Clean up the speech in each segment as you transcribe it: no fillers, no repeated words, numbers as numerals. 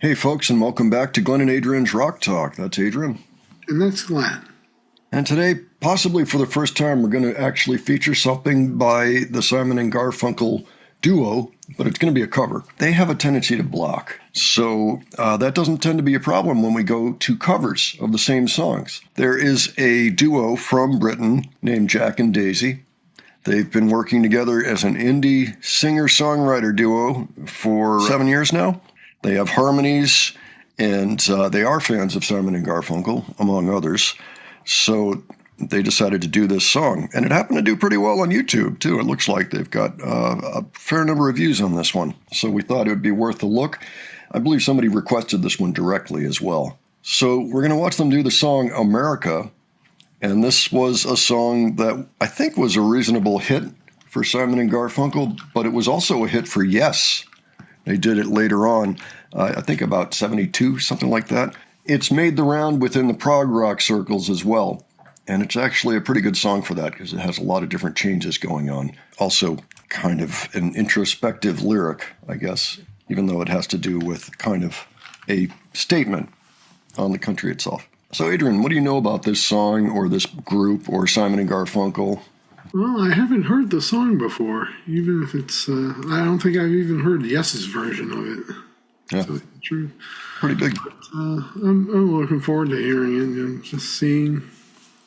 Hey folks, and welcome back to Glenn and Adrian's Rock Talk. That's Adrian. And that's Glenn. And today, possibly for the first time, we're going to actually feature something by the Simon and Garfunkel duo, but it's going to be a cover. They have a tendency to block, so that doesn't tend to be a problem when we go to covers of the same songs. There is a duo from Britain named Jack and Daisy. They've been working together as an indie singer-songwriter duo for 7 years now. They have harmonies, and they are fans of Simon and Garfunkel, among others. So they decided to do this song. And it happened to do pretty well on YouTube, too. It looks like they've got a fair number of views on this one. So we thought it would be worth a look. I believe somebody requested this one directly as well. So we're going to watch them do the song America. And this was a song that I think was a reasonable hit for Simon and Garfunkel, but it was also a hit for Yes. They did it later on, I think about 72, something like that. It's made the round within the prog rock circles as well. And it's actually a pretty good song for that because it has a lot of different changes going on. Also kind of an introspective lyric, I guess, even though it has to do with kind of a statement on the country itself. So Adrian, what do you know about this song or this group or Simon and Garfunkel? Well, I haven't heard the song before, even if it's, I don't think I've even heard Yes's version of it. Yeah, so, true. Pretty big. I'm looking forward to hearing it and just seeing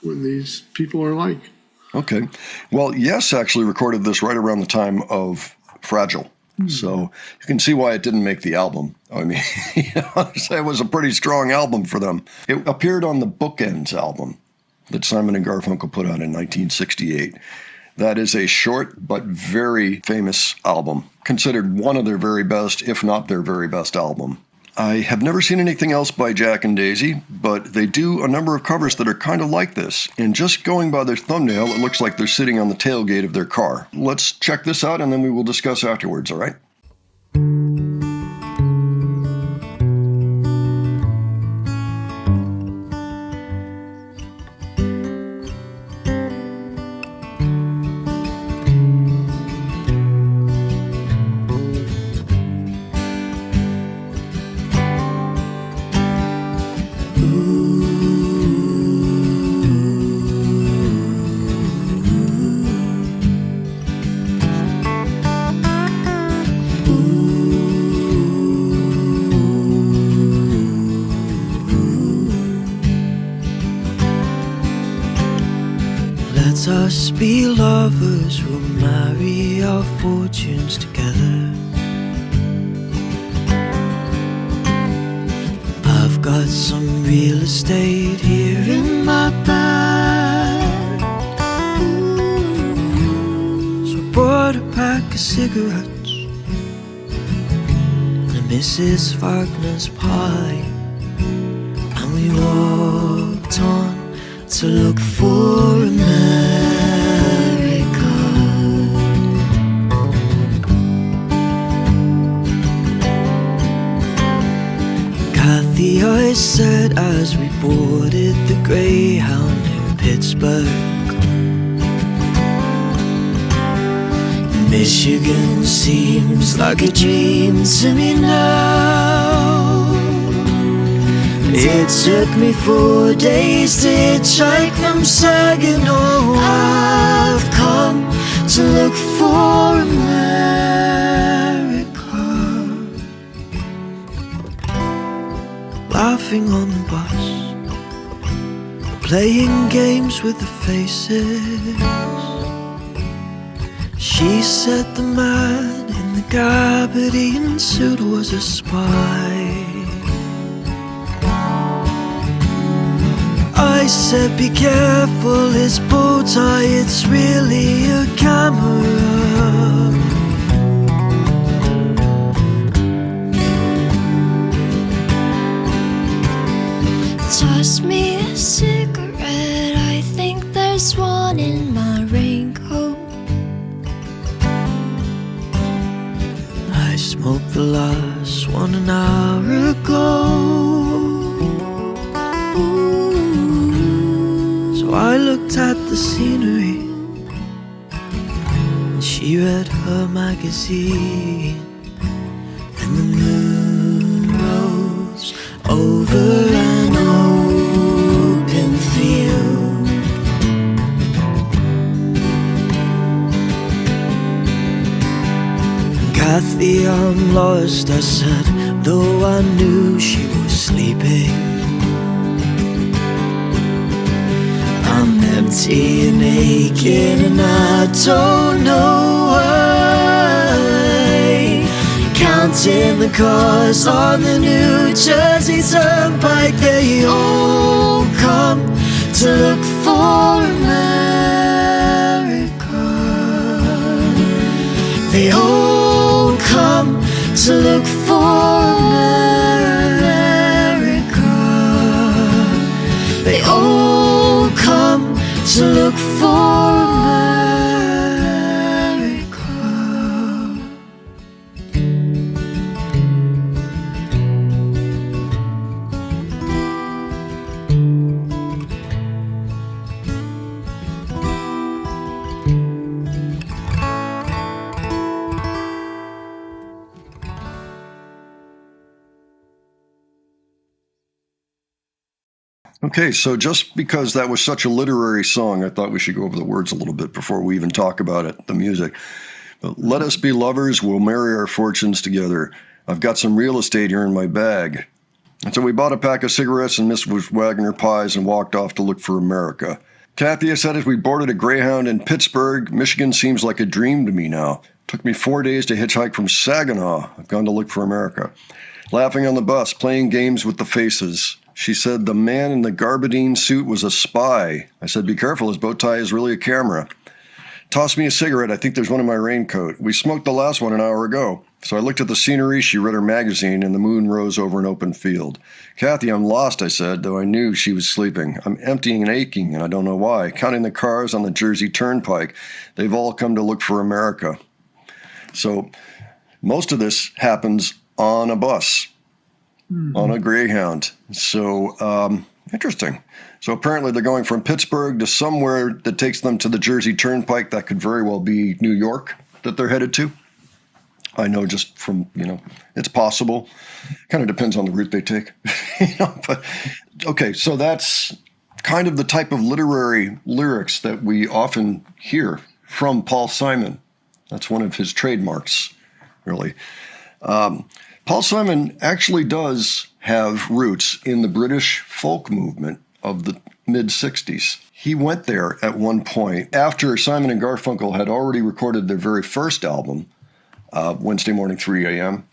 what these people are like. Okay. Well, Yes actually recorded this right around the time of Fragile. So you can see why it didn't make the album. I mean, it was a pretty strong album for them. It appeared on the Bookends album that Simon and Garfunkel put out in 1968. That is a short but very famous album, considered one of their very best, if not their very best album. I have never seen anything else by Jack and Daisy, but they do a number of covers that are kind of like this. And just going by their thumbnail, it looks like they're sitting on the tailgate of their car. Let's check this out, and then we will discuss afterwards, all right? Let us be lovers, we'll marry our fortunes together. I've got some real estate here in my bag. So I bought a pack of cigarettes and a Mrs. Wagner's pie, and we walked on to look for America. Kathy, I said as we boarded the Greyhound in Pittsburgh, Michigan seems like a dream to me now. It took me 4 days to hitchhike from Saginaw. I've come to look for America. Laughing on the bus, playing games with the faces. She said the man in the gabardine suit was a spy. I said be careful, his bow tie, it's really a camera. Toss me a cigarette, I think there's one in my raincoat. I smoked the last one an hour ago. So I looked at the scenery, and she read her magazine, and the moon rose Kathy, I'm lost, I said, though I knew she was sleeping. I'm empty and aching and I don't know why. Counting the cars on the New Jersey Turnpike, they all come to look for America. They all come to look for America. They all come to look for America. Okay, so just because that was such a literary song, I thought we should go over the words a little bit before we even talk about it, the music. But let us be lovers, we'll marry our fortunes together. I've got some real estate here in my bag. And so we bought a pack of cigarettes and Mrs. Wagner pies and walked off to look for America. Kathy said as we boarded a Greyhound in Pittsburgh, Michigan seems like a dream to me now. Took me 4 days to hitchhike from Saginaw. I've gone to look for America. Laughing on the bus, playing games with the faces. She said the man in the garbadine suit was a spy. I said, be careful, his bow tie is really a camera. Tossed me a cigarette. I think there's one in my raincoat. We smoked the last one an hour ago. So I looked at the scenery. She read her magazine, and the moon rose over an open field. Kathy, I'm lost, I said, though I knew she was sleeping. I'm emptying and aching, and I don't know why. Counting the cars on the Jersey Turnpike. They've all come to look for America. So most of this happens on a bus. On a Greyhound. So, interesting. So apparently they're going from Pittsburgh to somewhere that takes them to the Jersey Turnpike. That could very well be New York that they're headed to. I know just from, it's possible. Kind of depends on the route they take. But okay, so that's kind of the type of literary lyrics that we often hear from Paul Simon. That's one of his trademarks, really. Paul Simon actually does have roots in the British folk movement of the mid-'60s. He went there at one point after Simon and Garfunkel had already recorded their very first album, Wednesday Morning 3 a.m.,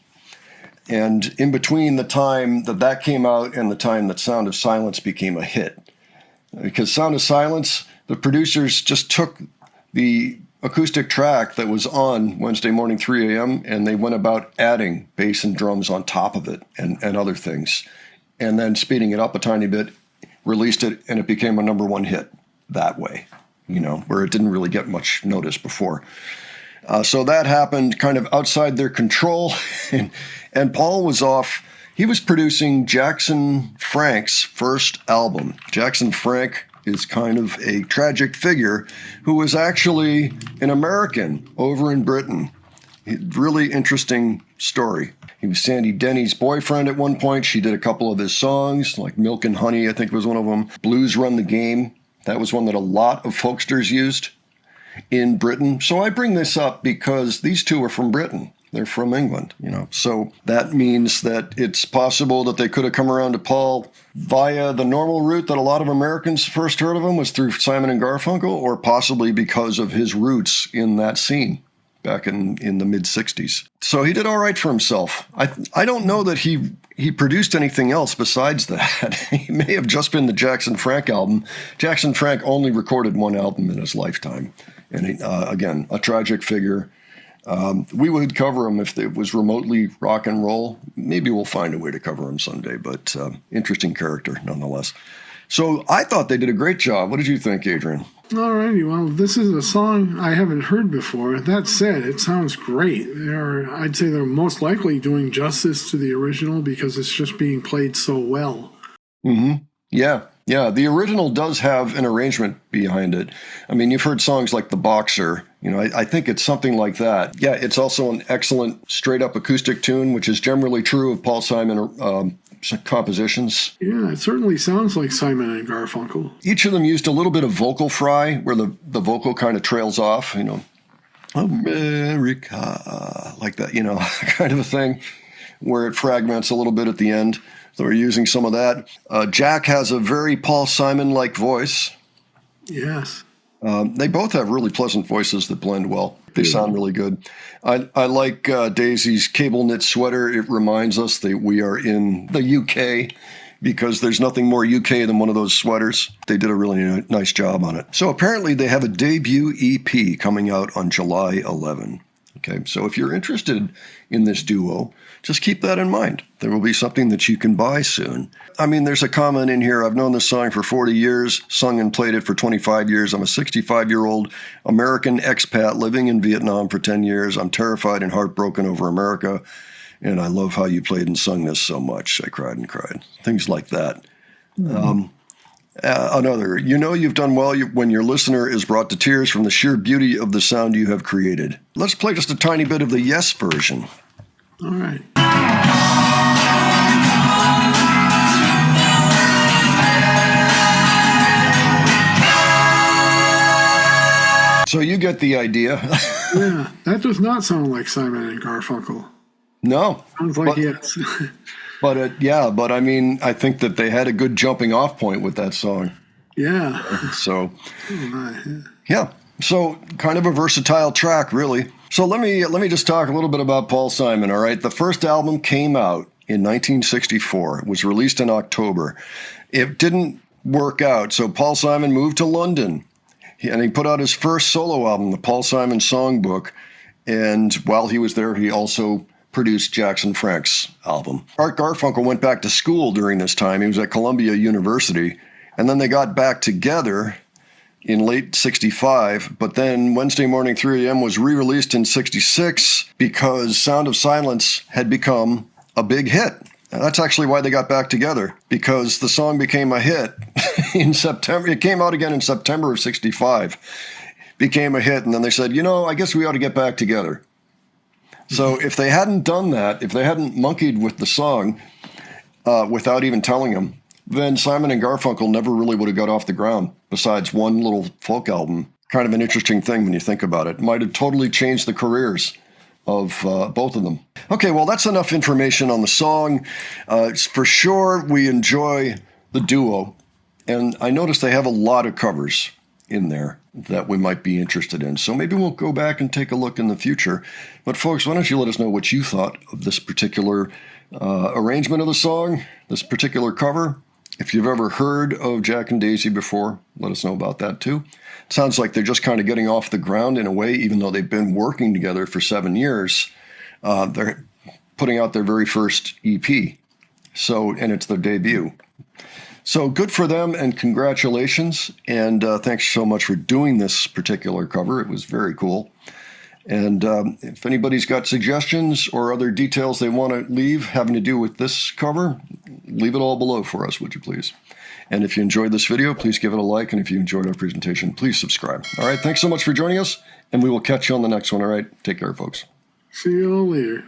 and in between the time that came out and the time that Sound of Silence became a hit. Because Sound of Silence, the producers just took the acoustic track that was on Wednesday Morning 3 a.m. and they went about adding bass and drums on top of it and other things, and then speeding it up a tiny bit, released it, and it became a number one hit that way, where it didn't really get much notice before. So that happened kind of outside their control, and Paul was off. He was producing Jackson Frank's first album. Jackson Frank is kind of a tragic figure who was actually an American over in Britain. Really interesting story. He was Sandy Denny's boyfriend at one point. She did a couple of his songs, like Milk and Honey, I think was one of them. Blues Run the Game. That was one that a lot of folksters used in Britain. So I bring this up because these two are from Britain. They're from England, So that means that it's possible that they could have come around to Paul via the normal route that a lot of Americans first heard of him was through Simon and Garfunkel, or possibly because of his roots in that scene back in the mid-'60s. So he did all right for himself. I don't know that he produced anything else besides that. He may have just been the Jackson Frank album. Jackson Frank only recorded one album in his lifetime. And again, a tragic figure. We would cover him if it was remotely rock and roll. Maybe we'll find a way to cover him someday, but interesting character nonetheless. So I thought they did a great job. What did you think, Adrian? All righty. Well, this is a song I haven't heard before. That said, it sounds great. I'd say they're most likely doing justice to the original because it's just being played so well. Mm-hmm. Yeah. The original does have an arrangement behind it. I mean, you've heard songs like The Boxer. I think it's something like that. Yeah, it's also an excellent straight-up acoustic tune, which is generally true of Paul Simon compositions. Yeah, it certainly sounds like Simon and Garfunkel. Each of them used a little bit of vocal fry, where the vocal kind of trails off, America, like that, kind of a thing, where it fragments a little bit at the end. So we're using some of that. Jack has a very Paul Simon-like voice. Yes. They both have really pleasant voices that blend well. They sound really good. I like Daisy's cable knit sweater. It reminds us that we are in the UK, because there's nothing more UK than one of those sweaters. They did a really nice job on it. So apparently they have a debut EP coming out on July 11. Okay, so if you're interested in this duo, just keep that in mind. There will be something that you can buy soon. I mean, there's a comment in here. I've known this song for 40 years, sung and played it for 25 years. I'm a 65-year-old American expat living in Vietnam for 10 years. I'm terrified and heartbroken over America. And I love how you played and sung this so much. I cried and cried. Things like that. Another, you've done well when your listener is brought to tears from the sheer beauty of the sound you have created. Let's play just a tiny bit of the Yes version. All right. So you get the idea. Yeah, that does not sound like Simon and Garfunkel. No. Sounds like Yes. But I mean, I think that they had a good jumping off point with that song. Yeah. So, yeah. So kind of a versatile track, really. So let me just talk a little bit about Paul Simon, all right? The first album came out in 1964. It was released in October. It didn't work out, so Paul Simon moved to London, and he put out his first solo album, the Paul Simon Songbook, and while he was there, he also produced Jackson Frank's album. Art Garfunkel went back to school during this time. He was at Columbia University, and then they got back together in late 65, but then Wednesday Morning 3 AM was re-released in 66 because Sound of Silence had become a big hit. And that's actually why they got back together, because the song became a hit in September. It came out again in September of 65, became a hit, and then they said, I guess we ought to get back together. So if they hadn't done that, if they hadn't monkeyed with the song without even telling him, then Simon and Garfunkel never really would have got off the ground, besides one little folk album. Kind of an interesting thing when you think about it. Might have totally changed the careers of both of them. Okay, well, that's enough information on the song. For sure, we enjoy the duo. And I noticed they have a lot of covers in there that we might be interested in. So maybe we'll go back and take a look in the future. But folks, why don't you let us know what you thought of this particular arrangement of the song, this particular cover. If you've ever heard of Jack and Daisy before, let us know about that too. It sounds like they're just kind of getting off the ground in a way, even though they've been working together for 7 years. They're putting out their very first EP. And it's their debut. So good for them, and congratulations. And thanks so much for doing this particular cover. It was very cool. And if anybody's got suggestions or other details they want to leave having to do with this cover, leave it all below for us, would you please? And if you enjoyed this video, please give it a like. And if you enjoyed our presentation, please subscribe. All right, thanks so much for joining us, and we will catch you on the next one. All right, take care, folks. See you all later.